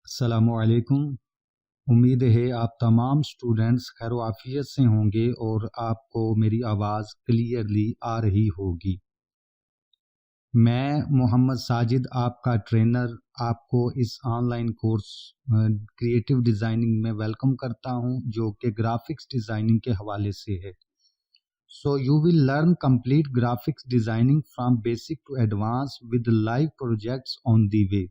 अस्सलामुअलैकुम। उम्मीद है आप तमाम स्टूडेंट्स खैर आफियत से होंगे और आपको मेरी आवाज़ क्लियरली आ रही होगी। मैं मोहम्मद साजिद आपका ट्रेनर आपको इस ऑनलाइन कोर्स क्रिएटिव डिज़ाइनिंग में वेलकम करता हूं, जो कि ग्राफिक्स डिज़ाइनिंग के हवाले से है। So you will learn complete graphics designing from basic to advance with live projects on the वे।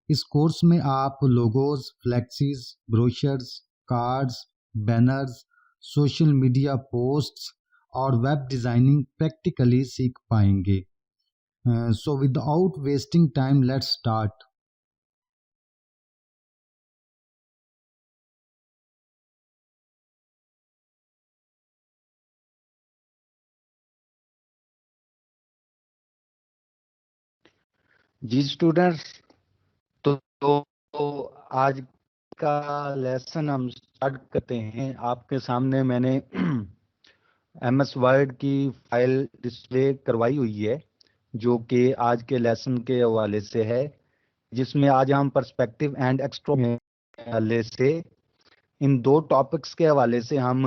इस कोर्स में आप logos, flexes, brochures, cards, banners, social media posts और वेब डिज़ाइनिंग प्रैक्टिकली सीख पाएंगे। So without wasting time let's start. जी students, तो आज का लेसन हम स्टार्ट करते हैं। आपके सामने मैंने एमएस वर्ड की फाइल डिस्प्ले करवाई हुई है, जो कि आज के लेसन के हवाले से है, जिसमें आज हम पर्सपेक्टिव एंड एक्सट्रोवर्जन के हवाले से इन दो टॉपिक्स के हवाले से हम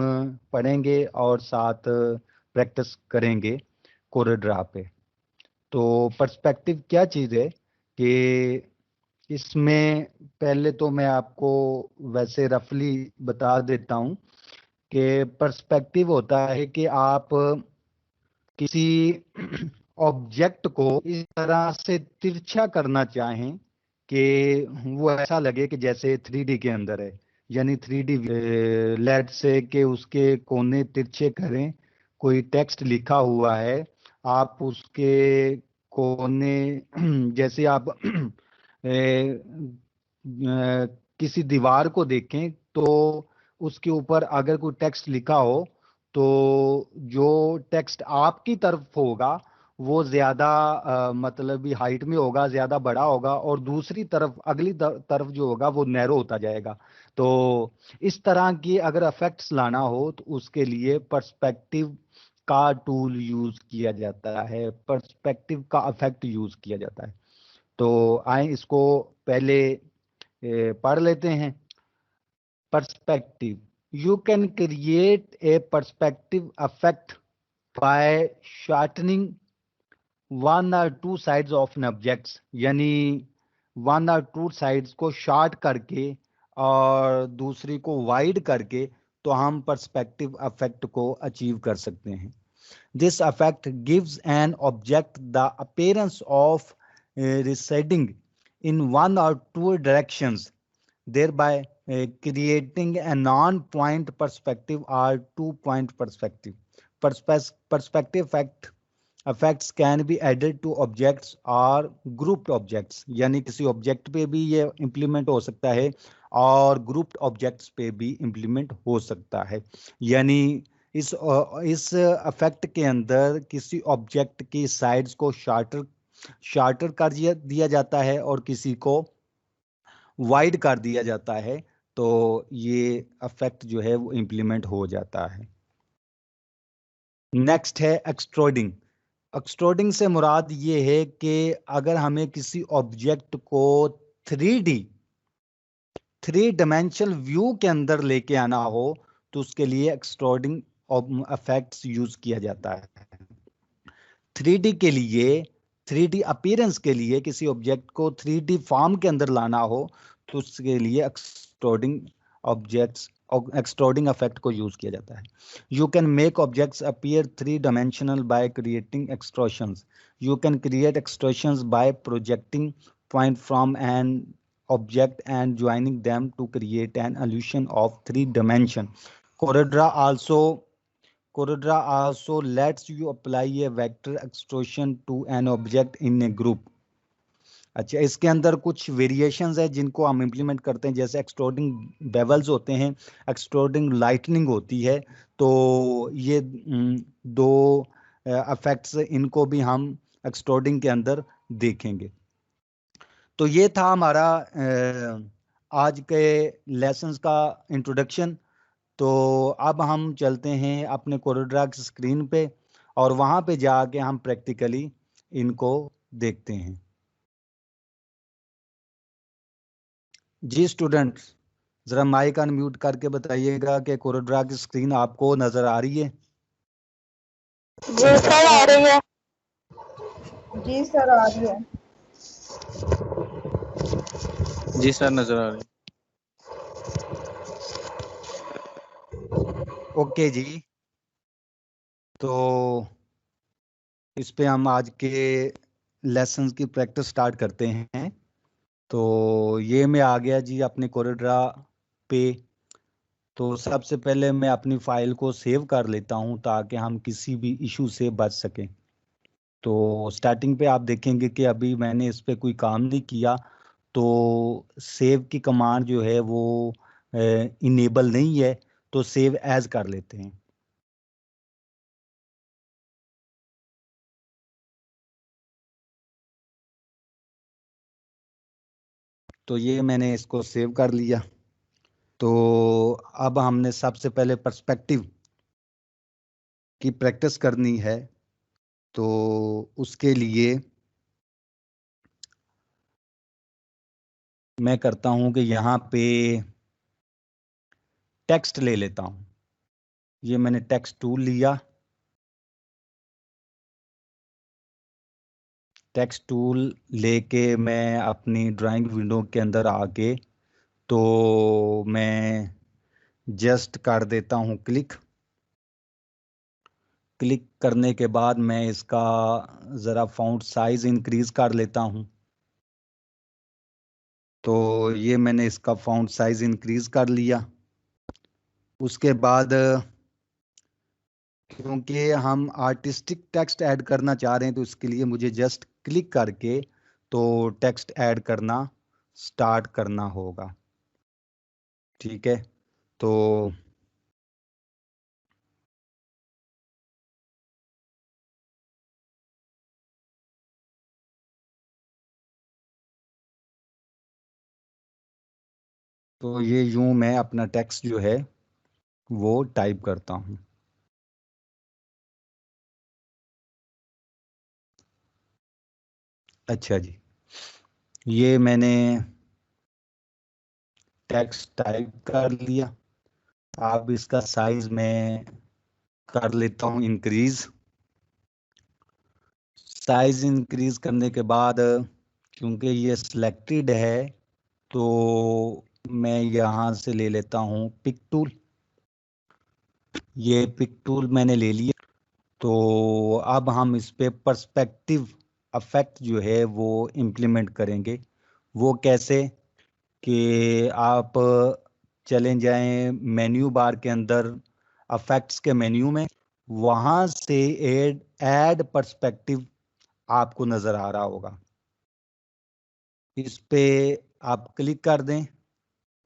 पढ़ेंगे और साथ प्रैक्टिस करेंगे कोरेड्रा पे। तो पर्सपेक्टिव क्या चीज़ है कि इसमें पहले तो मैं आपको वैसे रफली बता देता हूं कि पर्सपेक्टिव होता है कि आप किसी ऑब्जेक्ट को इस तरह से तिरछा करना चाहें कि वो ऐसा लगे कि जैसे 3D के अंदर है, यानी 3D लेट से कि उसके कोने तिरछे करें। कोई टेक्स्ट लिखा हुआ है, आप उसके कोने जैसे आप किसी दीवार को देखें तो उसके ऊपर अगर कोई टेक्स्ट लिखा हो तो जो टेक्स्ट आपकी तरफ होगा वो ज्यादा मतलब भी हाइट में होगा, ज्यादा बड़ा होगा, और दूसरी तरफ अगली तरफ जो होगा वो नैरो होता जाएगा। तो इस तरह की अगर इफेक्ट्स लाना हो तो उसके लिए पर्सपेक्टिव का टूल यूज किया जाता है, पर्सपेक्टिव का इफेक्ट यूज किया जाता है। तो आए इसको पहले पढ़ लेते हैं। Perspective. You can create a perspective effect by shortening one or two sides of an object, यानी वन और टू साइड्स को शॉर्ट करके और दूसरी को वाइड करके तो हम पर्सपेक्टिव इफेक्ट को अचीव कर सकते हैं। This effect gives an object the appearance of receding in one or two directions, thereby creating a non-point perspective or two-point perspective. Perspective effects can be added to objects or grouped objects, यानी किसी object पे भी ये implement हो सकता है और grouped objects पे भी इम्प्लीमेंट हो सकता है। यानी इस इफेक्ट के अंदर किसी ऑब्जेक्ट की साइड्स को शार्टर कर दिया जाता है और किसी को वाइड कर दिया जाता है, तो ये इफेक्ट जो है वो इम्प्लीमेंट हो जाता है। नेक्स्ट है एक्सट्रोडिंग। एक्सट्रोडिंग से मुराद ये है कि अगर हमें किसी ऑब्जेक्ट को 3 डायमेंशनल व्यू के अंदर लेके आना हो तो उसके लिए एक्सट्रोडिंग इफेक्ट्स यूज किया जाता है। 3D के लिए, 3D अपीयरेंस के लिए किसी ऑब्जेक्ट को 3D फॉर्म के अंदर लाना हो तो उसके लिए एक्सट्रोडिंग इफेक्ट को यूज किया जाता है। You can make objects appear 3 dimensional by creating extrusions. You can create extrusions by projecting point from an object and joining them to create an illusion of 3 dimension. Coreldraw also lets you apply a vector extrusion to an object in a group. अच्छा, इसके अंदर कुछ variations है जिनको हम implement करते हैं, जैसे एक्सट्रोडिंग बेवल्स होते हैं, एक्सट्रोडिंग लाइटनिंग होती है। तो ये दो इफेक्ट्स, इनको भी हम एक्सट्रोडिंग के अंदर देखेंगे। तो ये था हमारा आज के लेसन्स का इंट्रोडक्शन। तो अब हम चलते हैं अपने कोरेड्रा की स्क्रीन पे और वहाँ पे जाके हम प्रैक्टिकली इनको देखते हैं। जी स्टूडेंट्स, जरा माइक अनम्यूट करके बताइएगा कि कोरोड्रा की स्क्रीन आपको नजर आ रही है? जी सर आ रही है। जी सर आ रही है। जी सर नजर आ रही। ओके जी, तो इस पे हम आज के लेसन्स की प्रैक्टिस स्टार्ट करते हैं। तो ये मैं आ गया जी अपने कोरोड्रा पे। तो सबसे पहले मैं अपनी फाइल को सेव कर लेता हूं ताकि हम किसी भी इशू से बच सकें। तो स्टार्टिंग पे आप देखेंगे कि अभी मैंने इस पे कोई काम नहीं किया, तो सेव की कमांड जो है वो इनेबल नहीं है, तो सेव एज कर लेते हैं। तो ये मैंने इसको सेव कर लिया। तो अब हमने सबसे पहले पर्सपेक्टिव की प्रैक्टिस करनी है। तो उसके लिए मैं करता हूं कि यहाँ पे टेक्स्ट ले लेता हूं। ये मैंने टेक्स्ट टूल लिया। टेक्स्ट टूल लेके मैं अपनी ड्राइंग विंडो के अंदर आके तो मैं जस्ट कर देता हूं क्लिक। क्लिक करने के बाद मैं इसका ज़रा फ़ॉन्ट साइज इंक्रीज कर लेता हूं। तो ये मैंने इसका फ़ॉन्ट साइज इंक्रीज कर लिया। उसके बाद क्योंकि हम आर्टिस्टिक टेक्स्ट ऐड करना चाह रहे हैं, तो इसके लिए मुझे जस्ट क्लिक करके तो टेक्स्ट ऐड करना स्टार्ट करना होगा। ठीक है, तो ये यूं मैं अपना टेक्स्ट जो है वो टाइप करता हूं। अच्छा जी, ये मैंने टेक्स्ट टाइप कर लिया। अब इसका साइज मैं कर लेता हूं इंक्रीज। साइज इंक्रीज करने के बाद क्योंकि ये सिलेक्टेड है, तो मैं यहाँ से ले लेता हूँ पिक टूल। ये पिक टूल मैंने ले लिया। तो अब हम इस पे पर्सपेक्टिव इफेक्ट जो है वो इम्प्लीमेंट करेंगे। वो कैसे कि आप चले जाएं मेन्यू बार के अंदर, इफेक्ट्स के मेन्यू में, वहाँ से ऐड पर्सपेक्टिव आपको नज़र आ रहा होगा। इस पे आप क्लिक कर दें।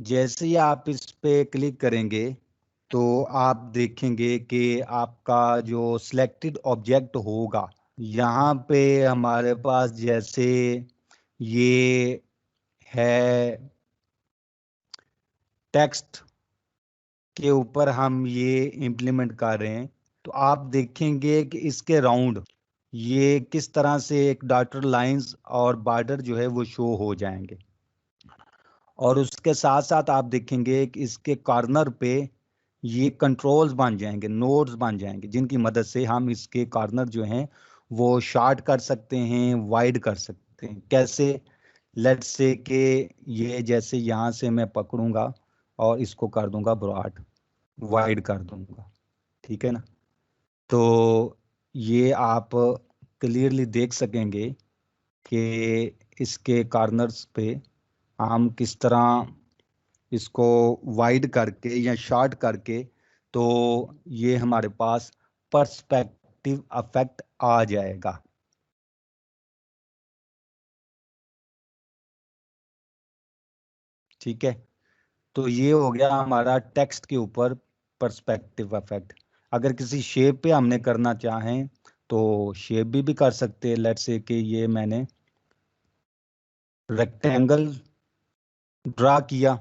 जैसे ही आप इस पे क्लिक करेंगे तो आप देखेंगे कि आपका जो सिलेक्टेड ऑब्जेक्ट होगा, यहाँ पे हमारे पास जैसे ये है टेक्स्ट के ऊपर हम ये इम्प्लीमेंट कर रहे हैं, तो आप देखेंगे कि इसके राउंड ये किस तरह से एक डॉटेड लाइंस और बॉर्डर जो है वो शो हो जाएंगे। और उसके साथ साथ आप देखेंगे कि इसके कॉर्नर पे ये कंट्रोल्स बन जाएंगे, नोड्स बन जाएंगे, जिनकी मदद से हम इसके कॉर्नर जो हैं वो शॉर्ट कर सकते हैं, वाइड कर सकते हैं। कैसे? लेट्स से कि ये जैसे यहाँ से मैं पकड़ूंगा और इसको कर दूंगा ब्रॉड, वाइड कर दूंगा। ठीक है ना? तो ये आप क्लियरली देख सकेंगे कि इसके कॉर्नर्स पे हम किस तरह इसको वाइड करके या शॉर्ट करके तो ये हमारे पास पर्सपेक्टिव इफेक्ट आ जाएगा। ठीक है, तो ये हो गया हमारा टेक्स्ट के ऊपर पर्सपेक्टिव इफेक्ट। अगर किसी शेप पे हमने करना चाहें तो शेप भी कर सकते हैं। लेट्स से कि ये मैंने रेक्टेंगल ड्रा किया।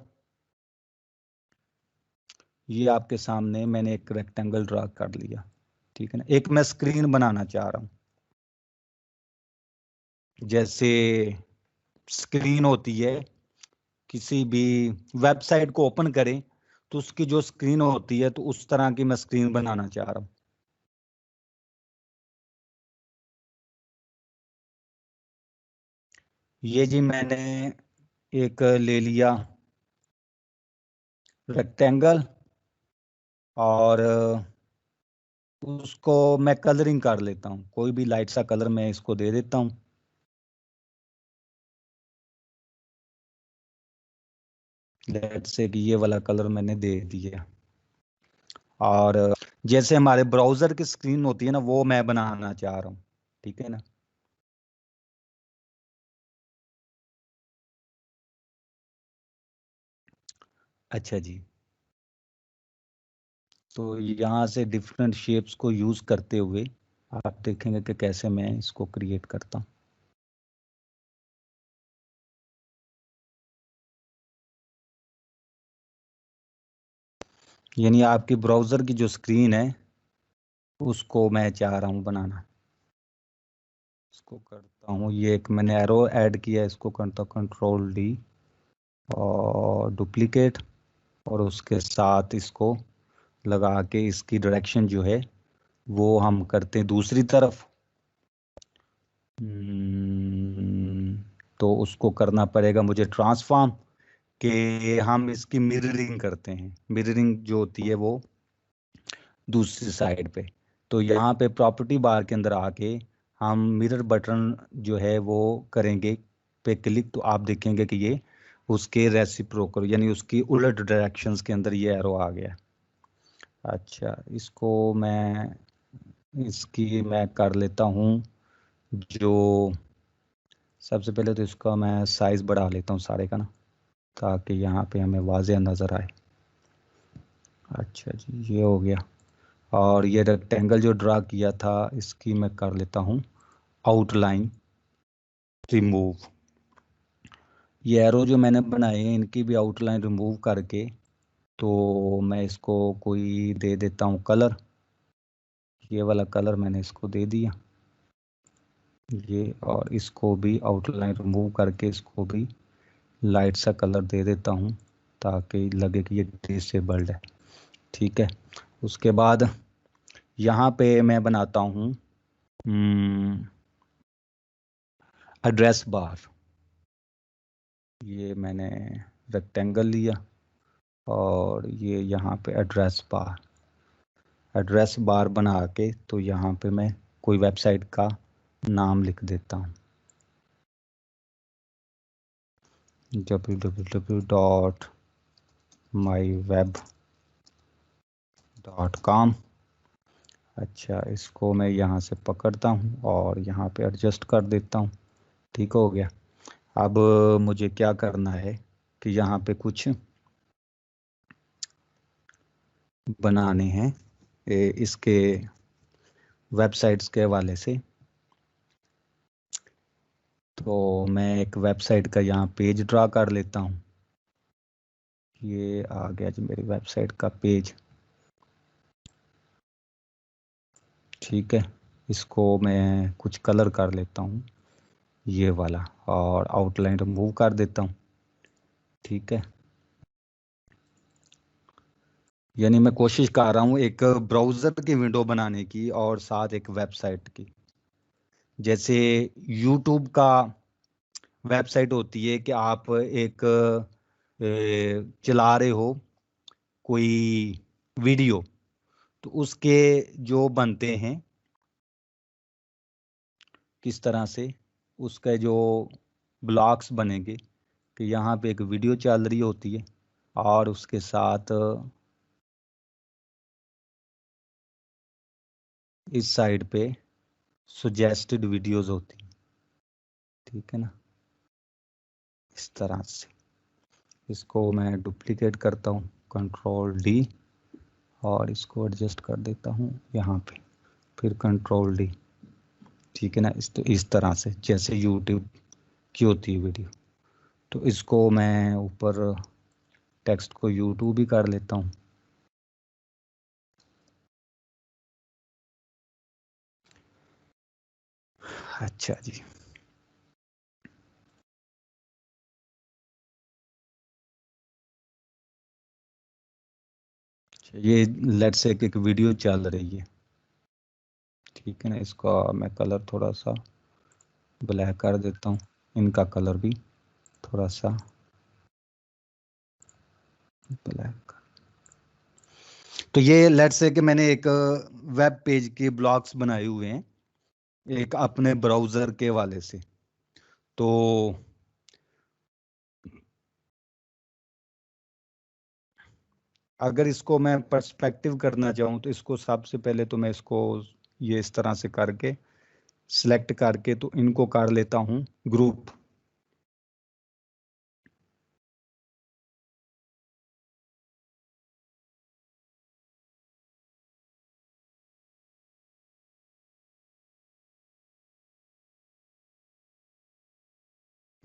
ये आपके सामने मैंने एक रेक्टेंगल ड्रा कर लिया। ठीक है ना? एक मैं स्क्रीन बनाना चाह रहा हूं। जैसे स्क्रीन होती है किसी भी वेबसाइट को ओपन करें तो उसकी जो स्क्रीन होती है तो उस तरह की मैं स्क्रीन बनाना चाह रहा हूँ। ये जी मैंने एक ले लिया रेक्टेंगल और उसको मैं कलरिंग कर लेता हूँ, कोई भी लाइट सा कलर मैं इसको दे देता हूँ। लेट्स से कि ये वाला कलर मैंने दे दिया। और जैसे हमारे ब्राउजर की स्क्रीन होती है ना, वो मैं बनाना चाह रहा हूँ, ठीक है ना। अच्छा जी, तो यहाँ से डिफरेंट शेप्स को यूज करते हुए आप देखेंगे कि कैसे मैं इसको क्रिएट करता हूँ। यानी आपकी ब्राउजर की जो स्क्रीन है उसको मैं चाह रहा हूँ बनाना। इसको करता हूँ, ये एक मैंने एरो ऐड किया, इसको करता हूँ कंट्रोल डी और डुप्लीकेट, और उसके साथ इसको लगा के इसकी डायरेक्शन जो है वो हम करते हैं दूसरी तरफ। तो उसको करना पड़ेगा मुझे ट्रांसफॉर्म, कि हम इसकी मिररिंग करते हैं। मिररिंग जो होती है वो दूसरी साइड पे। तो यहाँ पे प्रॉपर्टी बार के अंदर आके हम मिरर बटन जो है वो करेंगे पे क्लिक, तो आप देखेंगे कि ये उसके रेसिप्रोकल यानी उसकी उलट डायरेक्शंस के अंदर ये एरो आ गया। अच्छा, इसको इसकी मैं कर लेता हूँ। जो सबसे पहले तो इसका मैं साइज बढ़ा लेता हूँ सारे का ना, ताकि यहाँ पे हमें वाज़ेह नज़र आए। अच्छा जी, ये हो गया। और ये रेक्टेंगल जो ड्रा किया था इसकी मैं कर लेता हूँ आउटलाइन रिमूव। ये एरो जो मैंने बनाए हैं इनकी भी आउटलाइन रिमूव करके तो मैं इसको कोई दे देता हूँ कलर। ये वाला कलर मैंने इसको दे दिया ये, और इसको भी आउटलाइन रिमूव करके इसको भी लाइट सा कलर दे देता हूँ ताकि लगे कि ये डिसेबल्ड है, ठीक है। उसके बाद यहाँ पे मैं बनाता हूँ एड्रेस बार। ये मैंने रेक्टेंगल लिया और ये यहाँ पे एड्रेस बार बना के तो यहाँ पे मैं कोई वेबसाइट का नाम लिख देता हूँ, www.myweb.com। अच्छा, इसको मैं यहाँ से पकड़ता हूँ और यहाँ पे एडजस्ट कर देता हूँ, ठीक हो गया। अब मुझे क्या करना है कि यहाँ पे कुछ बनाने हैं इसके वेबसाइट्स के हवाले से। तो मैं एक वेबसाइट का यहाँ पेज ड्रा कर लेता हूँ। ये आ गया जी मेरी वेबसाइट का पेज, ठीक है। इसको मैं कुछ कलर कर लेता हूँ ये वाला और आउटलाइन रिमूव कर देता हूँ, ठीक है। यानी मैं कोशिश कर रहा हूँ एक ब्राउज़र की विंडो बनाने की और साथ एक वेबसाइट की। जैसे यूट्यूब का वेबसाइट होती है कि आप एक चला रहे हो कोई वीडियो, तो उसके जो बनते हैं किस तरह से उसके जो ब्लॉक्स बनेंगे कि यहाँ पे एक वीडियो चल रही होती है और उसके साथ इस साइड पे सजेस्टेड वीडियोस होती हैं, ठीक है ना, इस तरह से। इसको मैं डुप्लीकेट करता हूँ कंट्रोल डी और इसको एडजस्ट कर देता हूँ यहाँ पे, फिर कंट्रोल डी, ठीक है ना। इस तरह से जैसे यूट्यूब की होती है वीडियो। तो इसको मैं ऊपर टेक्स्ट को यूट्यूब भी कर लेता हूँ। अच्छा जी, ये लेट्स से एक वीडियो चल रही है, ठीक है ना। इसका मैं कलर थोड़ा सा ब्लैक कर देता हूँ, इनका कलर भी थोड़ा सा ब्लैक। तो ये लेट्स से कि मैंने एक वेब पेज के ब्लॉग्स बनाए हुए हैं एक अपने ब्राउजर के वाले से। तो अगर इसको मैं पर्सपेक्टिव करना चाहूँ तो इसको सबसे पहले तो मैं इसको ये इस तरह से करके सिलेक्ट करके तो इनको कर लेता हूँ ग्रुप।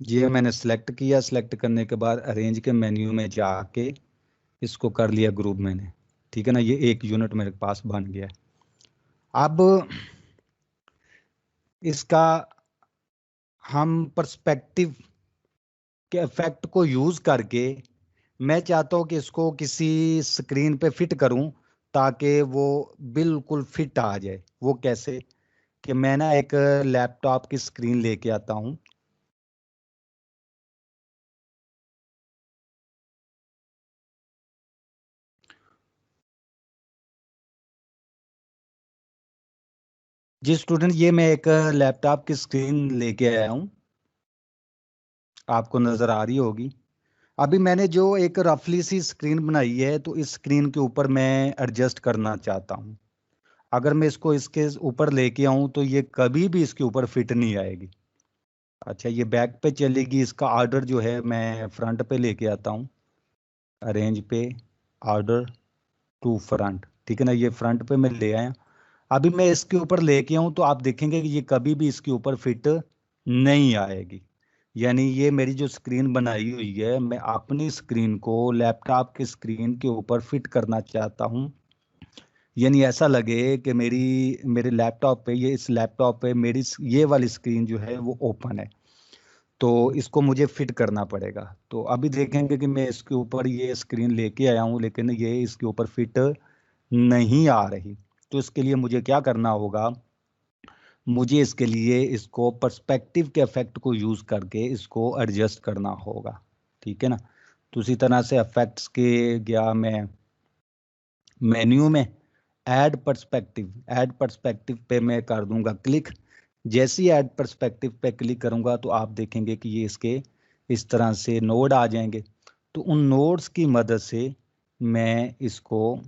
ये मैंने सिलेक्ट किया, सिलेक्ट करने के बाद अरेंज के मेन्यू में जाके इसको कर लिया ग्रुप मैंने, ठीक है ना। ये एक यूनिट मेरे पास बन गया है। अब इसका हम पर्सपेक्टिव के इफेक्ट को यूज करके मैं चाहता हूं कि इसको किसी स्क्रीन पे फिट करूं ताकि वो बिल्कुल फिट आ जाए। वो कैसे कि मैं ना एक लैपटॉप की स्क्रीन लेके आता हूं। जी स्टूडेंट, ये मैं एक लैपटॉप की स्क्रीन लेके आया हूं, आपको नजर आ रही होगी। अभी मैंने जो एक रफली सी स्क्रीन बनाई है तो इस स्क्रीन के ऊपर मैं एडजस्ट करना चाहता हूं। अगर मैं इसको इसके ऊपर लेके आऊं तो ये कभी भी इसके ऊपर फिट नहीं आएगी। अच्छा, ये बैक पे चलेगी। इसका ऑर्डर जो है मैं फ्रंट पे लेके आता हूँ, अरेंज पे ऑर्डर टू फ्रंट, ठीक है ना। ये फ्रंट पे मैं ले आया। अभी मैं इसके ऊपर लेके आऊँ तो आप देखेंगे कि ये कभी भी इसके ऊपर फिट नहीं आएगी। यानी ये मेरी जो स्क्रीन बनाई हुई है मैं अपनी स्क्रीन को लैपटॉप की स्क्रीन के ऊपर फिट करना चाहता हूँ। यानी ऐसा लगे कि मेरे लैपटॉप पे ये इस लैपटॉप पे मेरी ये वाली स्क्रीन जो है वो ओपन है। तो इसको मुझे फिट करना पड़ेगा। तो अभी देखेंगे कि मैं इसके ऊपर ये स्क्रीन लेके आया हूँ लेकिन ये इसके ऊपर फिट नहीं आ रही। तो इसके लिए मुझे क्या करना होगा, मुझे इसके लिए इसको पर्सपेक्टिव के इफेक्ट को यूज करके इसको एडजस्ट करना होगा, ठीक है ना। तो उसी तरह से इफेक्ट्स के गया मैं मेन्यू में, ऐड पर्सपेक्टिव पे मैं कर दूंगा क्लिक। जैसे ही ऐड पर्सपेक्टिव पे क्लिक करूंगा तो आप देखेंगे कि ये इसके इस तरह से नोड आ जाएंगे। तो उन नोड्स की मदद से मैं इसको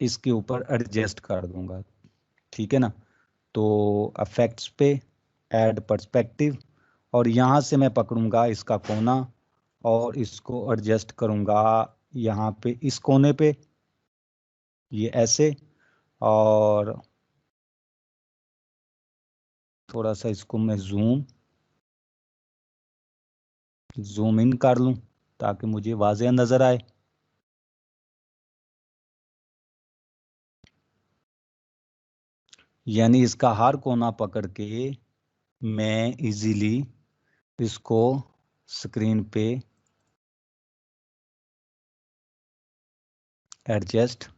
इसके ऊपर एडजस्ट कर दूंगा, ठीक है ना। तो इफेक्ट्स पे ऐड पर्सपेक्टिव और यहाँ से मैं पकड़ूंगा इसका कोना और इसको एडजस्ट करूंगा यहाँ पे इस कोने पे, ये ऐसे। और थोड़ा सा इसको मैं जूम इन कर लूं ताकि मुझे वाज़ेह नजर आए। यानी इसका हर कोना पकड़ के मैं इजीली इसको स्क्रीन पे एडजस्ट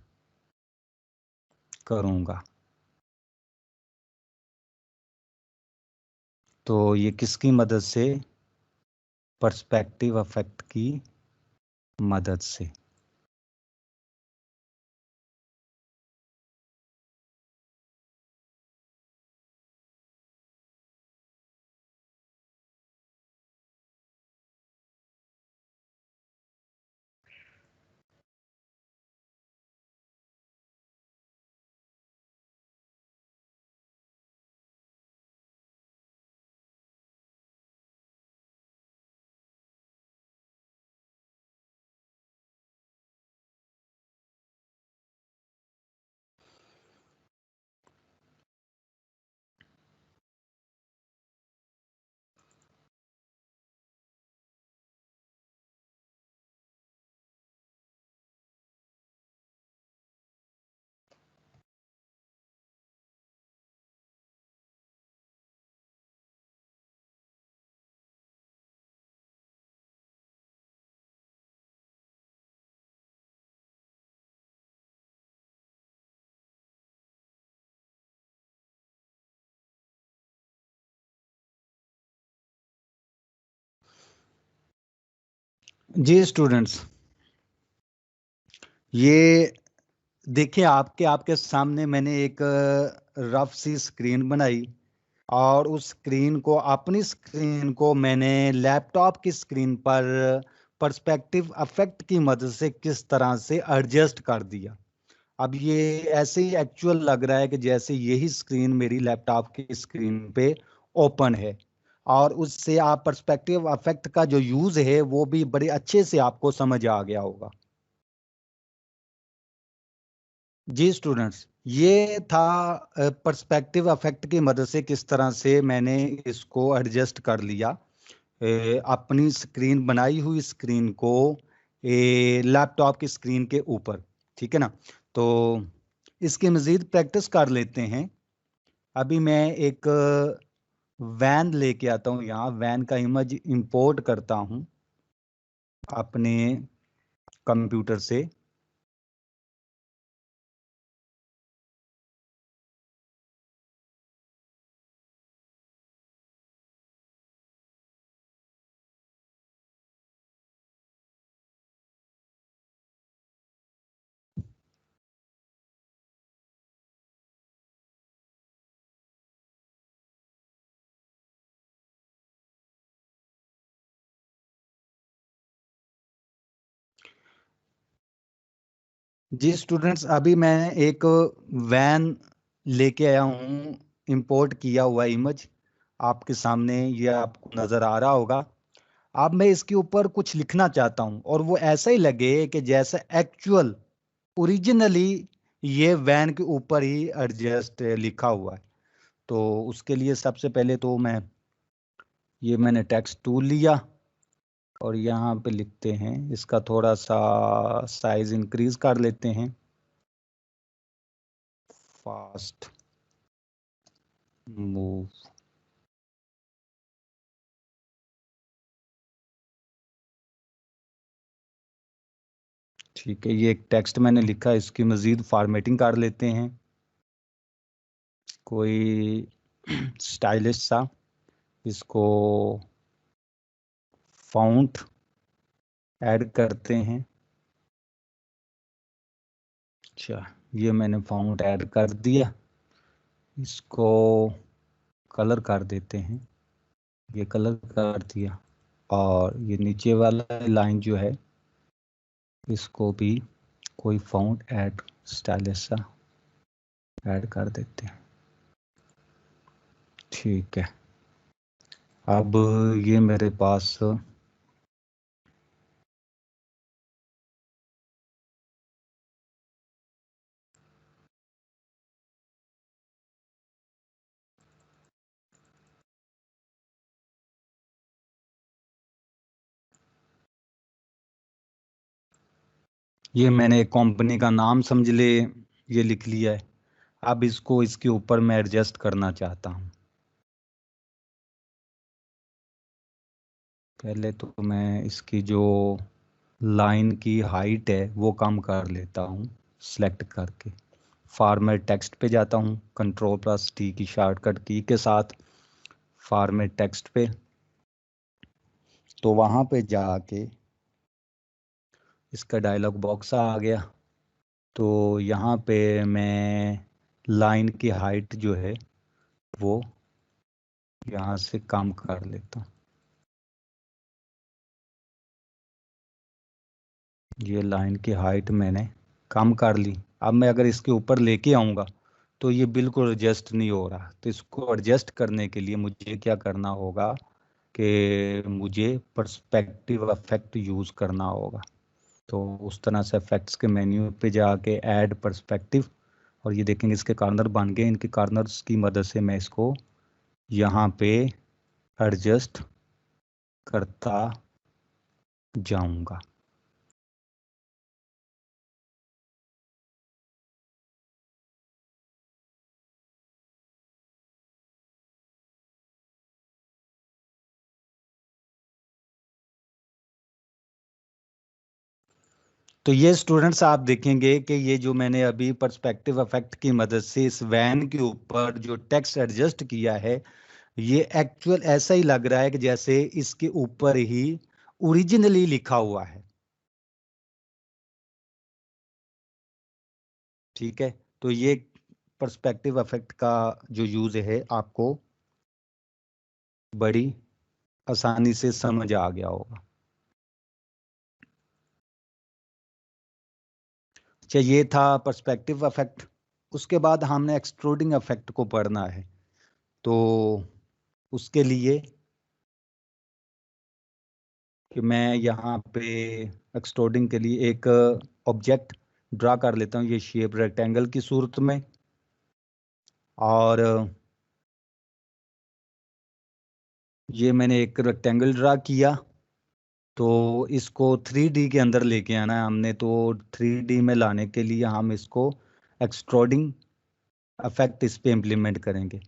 करूंगा। तो ये किसकी मदद से, पर्सपेक्टिव इफेक्ट की मदद से। जी स्टूडेंट्स, ये देखिए आपके सामने मैंने एक रफ सी स्क्रीन बनाई और उस स्क्रीन को, अपनी स्क्रीन को मैंने लैपटॉप की स्क्रीन पर पर्सपेक्टिव इफेक्ट की मदद से किस तरह से एडजस्ट कर दिया। अब ये ऐसे ही एक्चुअल लग रहा है कि जैसे यही स्क्रीन मेरी लैपटॉप की स्क्रीन पे ओपन है, और उससे आप पर्सपेक्टिव इफेक्ट का जो यूज है वो भी बड़े अच्छे से आपको समझ आ गया होगा। जी स्टूडेंट्स, ये था पर्सपेक्टिव इफेक्ट की मदद से किस तरह से मैंने इसको एडजस्ट कर लिया, अपनी स्क्रीन, बनाई हुई स्क्रीन को लैपटॉप की स्क्रीन के ऊपर। ठीक है ना, तो इसकी मजीद प्रैक्टिस कर लेते हैं। अभी मैं एक वैन लेके आता हूँ, यहाँ वैन का इमेज इंपोर्ट करता हूँ अपने कंप्यूटर से। जी स्टूडेंट्स, अभी मैं एक वैन लेके आया हूँ, इंपोर्ट किया हुआ इमेज आपके सामने, ये आपको नजर आ रहा होगा। अब मैं इसके ऊपर कुछ लिखना चाहता हूँ और वो ऐसा ही लगे कि जैसा एक्चुअल ओरिजिनली ये वैन के ऊपर ही एडजस्ट लिखा हुआ है। तो उसके लिए सबसे पहले तो मैंने टेक्स्ट टूल लिया और यहाँ पे लिखते हैं, इसका थोड़ा सा साइज इंक्रीज कर लेते हैं, फास्ट मूव। ठीक है, ये एक टेक्स्ट मैंने लिखा, इसकी मजीद फॉर्मेटिंग कर लेते हैं, कोई स्टाइलिश सा। इसको फ़ॉन्ट ऐड करते हैं। अच्छा, ये मैंने फ़ॉन्ट ऐड कर दिया, इसको कलर कर देते हैं, ये कलर कर दिया। और ये नीचे वाला लाइन जो है इसको भी कोई फ़ॉन्ट ऐड, स्टाइलिश सा ऐड कर देते हैं। ठीक है, अब ये मेरे पास ये मैंने एक कंपनी का नाम समझ ले ये लिख लिया है। अब इसको इसके ऊपर मैं एडजस्ट करना चाहता हूँ। पहले तो मैं इसकी जो लाइन की हाइट है वो कम कर लेता हूँ, सिलेक्ट करके फॉर्मेट टेक्स्ट पे जाता हूँ, Ctrl+T की शॉर्टकट की के साथ फॉर्मेट टेक्स्ट पे। तो वहाँ पे जाके इसका डायलॉग बॉक्स आ गया, तो यहाँ पे मैं लाइन की हाइट जो है वो यहाँ से कम कर लेता हूँ। ये लाइन की हाइट मैंने कम कर ली। अब मैं अगर इसके ऊपर लेके आऊँगा तो ये बिल्कुल एडजस्ट नहीं हो रहा। तो इसको एडजस्ट करने के लिए मुझे क्या करना होगा कि मुझे पर्सपेक्टिव इफेक्ट यूज़ करना होगा। तो उस तरह से इफेक्ट्स के मेन्यू पे जाके ऐड पर्सपेक्टिव, और ये देखेंगे इसके कॉर्नर बन गए। इनके कॉर्नर्स की मदद से मैं इसको यहाँ पे एडजस्ट करता जाऊँगा। तो ये स्टूडेंट्स आप देखेंगे कि ये जो मैंने अभी पर्सपेक्टिव इफेक्ट की मदद से इस वैन के ऊपर जो टेक्स्ट एडजस्ट किया है, ये एक्चुअल ऐसा ही लग रहा है कि जैसे इसके ऊपर ही ओरिजिनली लिखा हुआ है। ठीक है, तो ये पर्सपेक्टिव इफेक्ट का जो यूज है आपको बड़ी आसानी से समझ आ गया होगा। अच्छा, ये था पर्सपेक्टिव इफेक्ट। उसके बाद हमने एक्सट्रूडिंग इफेक्ट को पढ़ना है। तो उसके लिए कि मैं यहाँ पे एक्सट्रूडिंग के लिए एक ऑब्जेक्ट ड्रा कर लेता हूँ, ये शेप रेक्टेंगल की सूरत में। और ये मैंने एक रेक्टेंगल ड्रा किया, तो इसको 3D के अंदर लेके आना है हमने। तो 3D में लाने के लिए हम इसको एक्सट्रूडिंग इफेक्ट इस पे इम्प्लीमेंट करेंगे।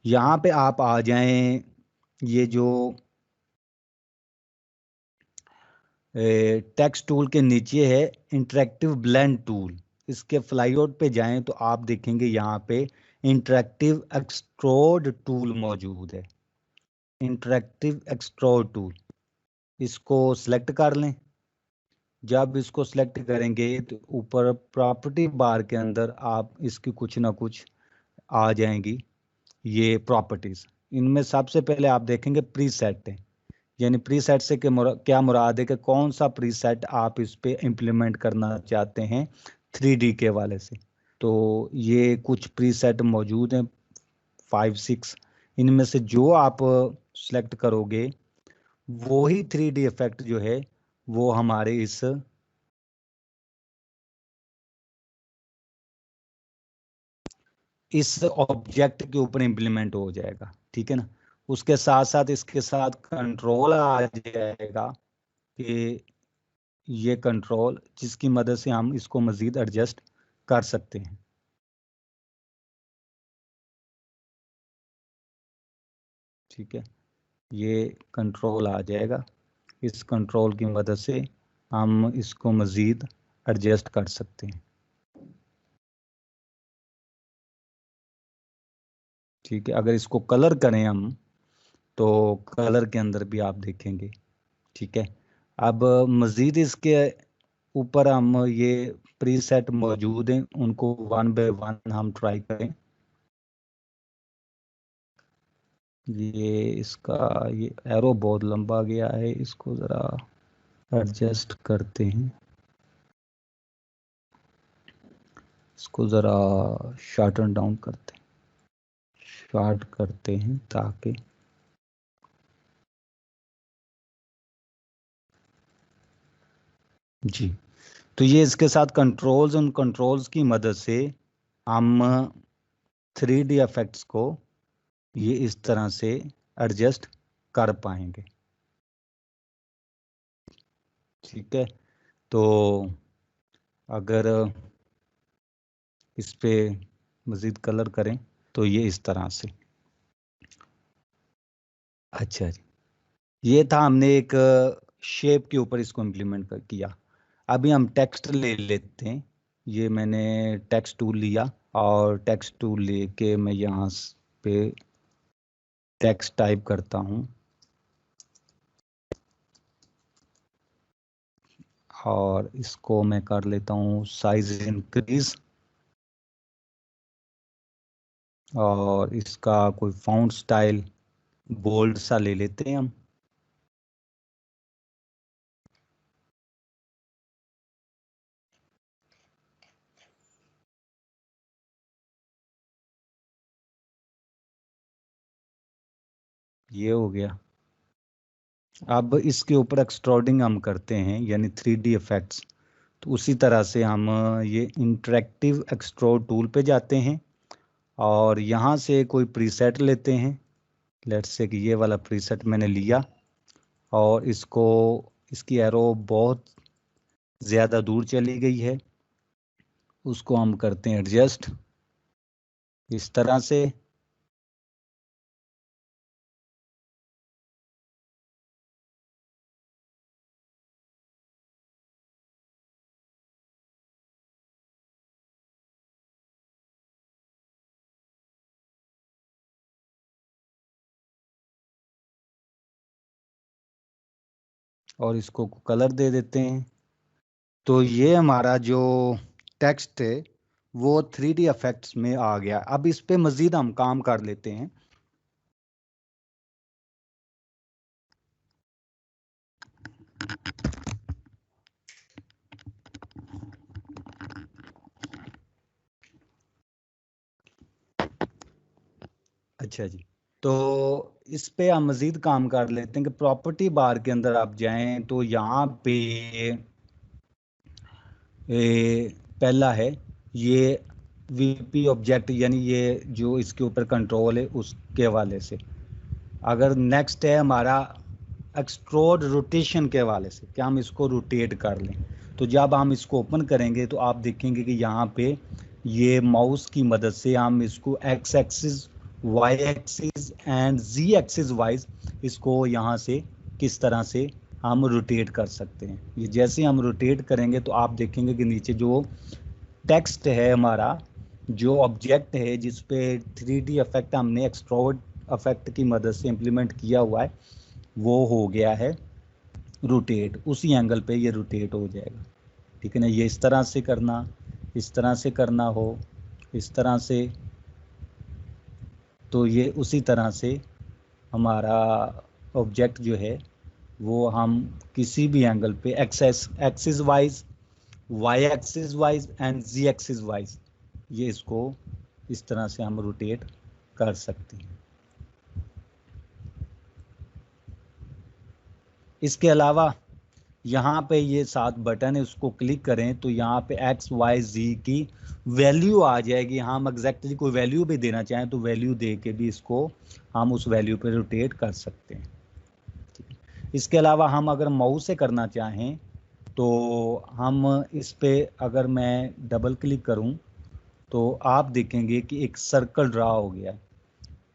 यहाँ पे आप आ जाएं, ये जो टेक्स्ट टूल के नीचे है इंटरेक्टिव ब्लेंड टूल, इसके फ्लाईआउट पे जाएं तो आप देखेंगे यहाँ पे इंटरेक्टिव एक्सट्रोड टूल मौजूद है। इंटरेक्टिव एक्सट्रोड टूल, इसको सिलेक्ट कर लें। जब इसको सिलेक्ट करेंगे तो ऊपर प्रॉपर्टी बार के अंदर आप इसकी कुछ ना कुछ आ जाएंगी ये प्रॉपर्टीज। इनमें सबसे पहले आप देखेंगे प्रीसेट है, यानी प्रीसेट से क्या मुराद है कि कौन सा प्रीसेट आप इस पे इम्प्लीमेंट करना चाहते हैं 3D के वाले से। तो ये कुछ प्रीसेट मौजूद हैं 5-6, इनमें से जो आप सेलेक्ट करोगे वो ही 3D इफेक्ट जो है वो हमारे इस ऑब्जेक्ट के ऊपर इम्प्लीमेंट हो जाएगा। ठीक है ना। उसके साथ साथ इसके साथ कंट्रोल आ जाएगा कि ये कंट्रोल जिसकी मदद से हम इसको मजीद एडजस्ट कर सकते हैं। ठीक है, ये कंट्रोल आ जाएगा, इस कंट्रोल की मदद से हम इसको मजीद एडजस्ट कर सकते हैं। ठीक है, अगर इसको कलर करें हम तो कलर के अंदर भी आप देखेंगे। ठीक है, अब मजीद इसके ऊपर हम ये प्रीसेट मौजूद हैं, उनको 1 बाय 1 हम ट्राई करें। ये इसका ये एरो बहुत लंबा गया है, इसको ज़रा एडजस्ट करते हैं, इसको ज़रा शॉर्टन डाउन करते हैं, शॉर्ट करते हैं ताकि जी। तो ये इसके साथ कंट्रोल्स, उन कंट्रोल्स की मदद से हम 3D इफेक्ट्स को ये इस तरह से एडजस्ट कर पाएंगे। ठीक है, तो अगर इस पे मज़ीद कलर करें तो ये इस तरह से। अच्छा जी, ये था हमने एक शेप के ऊपर इसको इम्प्लीमेंट किया। अभी हम टेक्स्ट ले लेते हैं। ये मैंने टेक्स्ट टूल लिया और टेक्स्ट टूल लेके मैं यहाँ पे टेक्स्ट टाइप करता हूँ और इसको मैं कर लेता हूँ साइज इंक्रीज, और इसका कोई फॉन्ट स्टाइल बोल्ड सा ले लेते हैं हम। ये हो गया। अब इसके ऊपर एक्सट्रूडिंग हम करते हैं यानी 3D इफेक्ट्स। तो उसी तरह से हम ये इंटरेक्टिव एक्सट्रूड टूल पे जाते हैं और यहाँ से कोई प्रीसेट लेते हैं। लेट्स से कि ये वाला प्रीसेट मैंने लिया और इसको, इसकी एरो बहुत ज़्यादा दूर चली गई है, उसको हम करते हैं एडजस्ट इस तरह से। और इसको कलर दे देते हैं। तो ये हमारा जो टेक्स्ट है वो 3D इफेक्ट्स में आ गया। अब इस पे मजीद हम काम कर लेते हैं। अच्छा जी, तो इस पे हम मजीद काम कर लेते हैं कि प्रॉपर्टी बार के अंदर आप जाएं तो यहाँ पे पहला है ये वीपी ऑब्जेक्ट, यानी ये जो इसके ऊपर कंट्रोल है उसके हवाले से। अगर नेक्स्ट है हमारा एक्सट्रोड रोटेशन के हवाले से, क्या हम इसको रोटेट कर लें। तो जब हम इसको ओपन करेंगे तो आप देखेंगे कि यहाँ पे ये माउस की मदद से हम इसको X axis, Y axis and Z axis wise इसको यहाँ से किस तरह से हम रोटेट कर सकते हैं। ये जैसे हम रोटेट करेंगे तो आप देखेंगे कि नीचे जो टेक्स्ट है हमारा, जो ऑब्जेक्ट है जिस पे 3D इफेक्ट हमने एक्सट्रोड इफेक्ट की मदद से इम्प्लीमेंट किया हुआ है, वो हो गया है रोटेट। उसी एंगल पे ये रोटेट हो जाएगा। ठीक है ना। ये इस तरह से करना, इस तरह से करना हो, इस तरह से, तो ये उसी तरह से हमारा ऑब्जेक्ट जो है वो हम किसी भी एंगल पे axis wise, Y axis wise and Z axis wise ये इसको इस तरह से हम रोटेट कर सकते हैं। इसके अलावा यहाँ पे ये 7 बटन है, उसको क्लिक करें तो यहाँ पे एक्स वाई जी की वैल्यू आ जाएगी। हम एग्जैक्टली कोई वैल्यू भी देना चाहें तो वैल्यू दे के भी इसको हम उस वैल्यू पे रोटेट कर सकते हैं। इसके अलावा हम अगर माउस से करना चाहें तो हम इस पे अगर मैं डबल क्लिक करूं तो आप देखेंगे कि एक सर्कल ड्रा हो गया।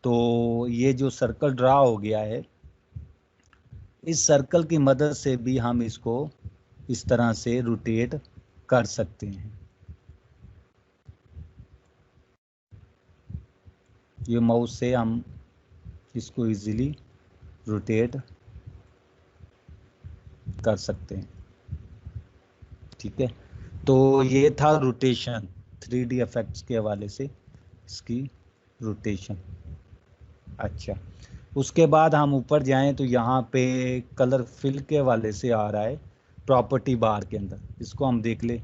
तो ये जो सर्कल ड्रा हो गया है, इस सर्कल की मदद से भी हम इसको इस तरह से रोटेट कर सकते हैं। ये माउस से हम इसको इजीली रोटेट कर सकते हैं। ठीक है, तो ये था रोटेशन, 3D इफेक्ट्स के हवाले से इसकी रोटेशन। अच्छा, उसके बाद हम ऊपर जाएं तो यहाँ पे कलर फिल के हवाले से आ रहा है प्रॉपर्टी बार के अंदर, इसको हम देख ले।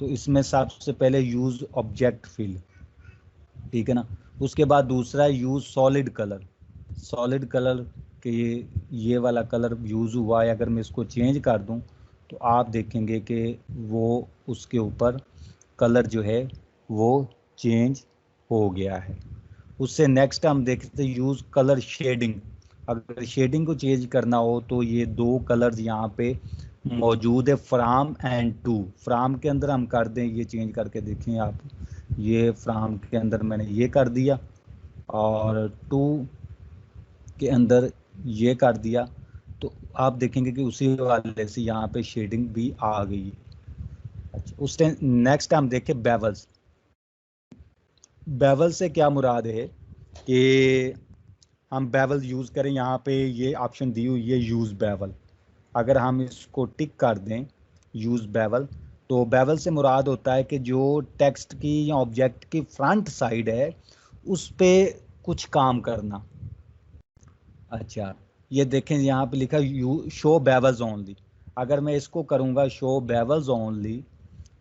तो इसमें सबसे पहले यूज ऑब्जेक्ट फिल, ठीक है ना। उसके बाद दूसरा है use solid colour. Solid colour के ये वाला कलर यूज हुआ है, अगर मैं इसको चेंज कर दूं तो आप देखेंगे कि वो उसके ऊपर कलर जो है वो चेंज हो गया है। उससे नेक्स्ट हम देखते हैं यूज कलर शेडिंग। अगर शेडिंग को चेंज करना हो तो ये 2 कलर्स यहाँ पे मौजूद है, फ्राम एंड टू। फ्राम के अंदर हम कर दें, ये चेंज करके देखें आप, ये फ्राम के अंदर मैंने ये कर दिया और टू के अंदर ये कर दिया, तो आप देखेंगे कि उसी वाले से यहाँ पे शेडिंग भी आ गई। अच्छा, उस टाइम नेक्स्ट हम देखें बेवल्स। बेवल से क्या मुराद है कि हम बेवल यूज़ करें। यहाँ पे ये ऑप्शन दी हुई है यूज़ बेवल। अगर हम इसको टिक कर दें यूज़ बेवल, तो बेवल से मुराद होता है कि जो टेक्स्ट की या ऑब्जेक्ट की फ्रंट साइड है उस पे कुछ काम करना। अच्छा, ये देखें यहाँ पे लिखा यू शो बेवल्स ओनली। अगर मैं इसको करूँगा शो बेवल्स ओनली,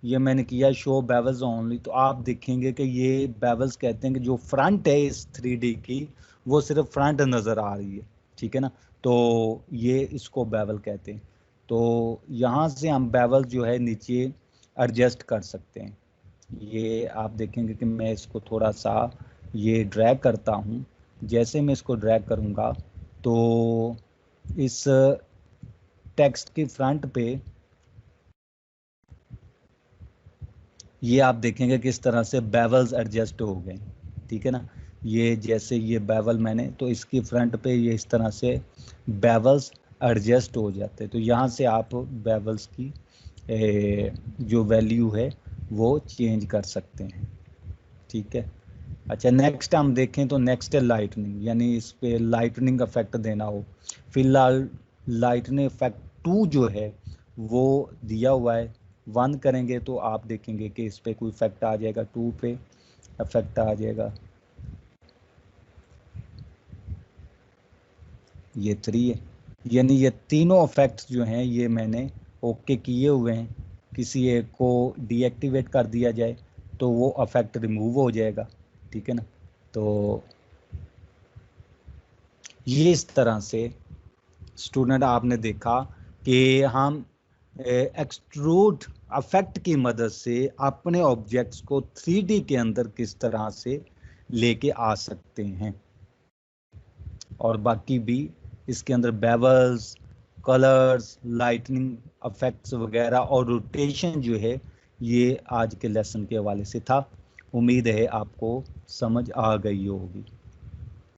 ये मैंने किया शो बेवल्स ओनली, तो आप देखेंगे कि ये बेवल्स कहते हैं कि जो फ्रंट है इस 3D की वो सिर्फ फ्रंट नज़र आ रही है। ठीक है ना, तो ये इसको बेवल कहते हैं। तो यहाँ से हम बेवल जो है नीचे एडजस्ट कर सकते हैं। ये आप देखेंगे कि मैं इसको थोड़ा सा ये ड्रैग करता हूँ। जैसे मैं इसको ड्रैग करूँगा तो इस टेक्स्ट की फ्रंट पे ये आप देखेंगे किस तरह से बेवल्स एडजस्ट हो गए। ठीक है ना, ये जैसे ये बेवल मैंने, तो इसकी फ्रंट पे ये इस तरह से बेवल्स एडजस्ट हो जाते हैं। तो यहाँ से आप बेवल्स की जो वैल्यू है वो चेंज कर सकते हैं। ठीक है। अच्छा, नेक्स्ट हम देखें तो नेक्स्ट है लाइटनिंग, यानी इस पे लाइटनिंग इफेक्ट देना हो। फिलहाल लाइटनिंग इफेक्ट 2 जो है वो दिया हुआ है, 1 करेंगे तो आप देखेंगे कि इस पे कोई इफेक्ट आ जाएगा, 2 पे इफेक्ट आ जाएगा, ये 3 है। यानी ये तीनों इफेक्ट्स जो हैं ये मैंने ओके किए हुए हैं। किसी एक को डीएक्टिवेट कर दिया जाए तो वो इफेक्ट रिमूव हो जाएगा, ठीक है ना। तो ये इस तरह से स्टूडेंट आपने देखा कि हम एक्सट्रूड इफेक्ट की मदद से अपने ऑब्जेक्ट्स को 3D के अंदर किस तरह से लेके आ सकते हैं, और बाकी भी इसके अंदर बेवल्स, कलर्स, लाइटनिंग इफेक्ट्स वगैरह और रोटेशन जो है ये आज के लेसन के हवाले से था। उम्मीद है आपको समझ आ गई होगी।